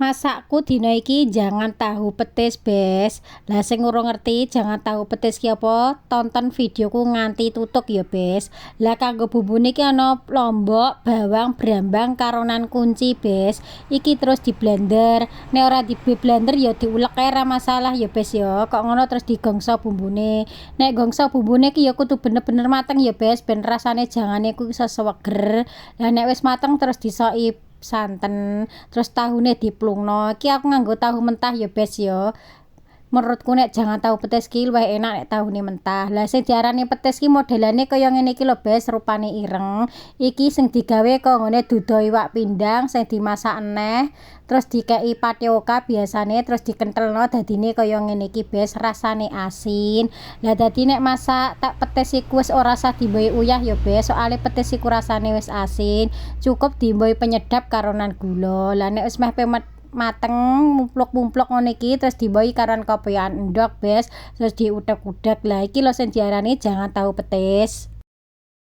Masakku dina iki jangan tahu petis, Bes. Lah sing urung ngerti jangan tahu petis ki apa, tonton videoku nganti tutuk ya, Bes. Lah kanggo bumbune iki ana lombok, bawang, brambang, karonan kunci, Bes. Iki terus di blender. Nek ora di blender ya diulek ae ra masalah ya, Bes ya. Kok ngono terus digongso bumbune. Nek gongso bumbune ki ya kudu bener-bener mateng ya, Bes, ben rasane jangane ku iso seweger. Lah nek wis mateng terus disoki santen, terus tahune diplungno. Iki aku nganggo tahu mentah ya, Bes ya. Menurutku nek jangan tahu petis ki luwih enak nek tahune mentah. Lah sing diarani petis ki modelane kaya ngene iki lho, Bes, rupane ireng. Iki sing digawe kaya ngene duda iwak pindang sing dimasak eneh, terus dikeki patioka biasane terus dikentelno dadine kaya ngene iki, Bes, rasane asin. Lah dadi nek masak tak petis iku wis ora usah dimboi uyah ya, Bes, soalé petis iku rasane wis asin. Cukup dimboi penyedap karonan gula. Lah nek wis meh mateng mumpluk-mumpluk ngono iki terus dimboi karon kopian endhog, Bes, terus diudek-udek. Lah iki lho sing diarani jangan tahu petis.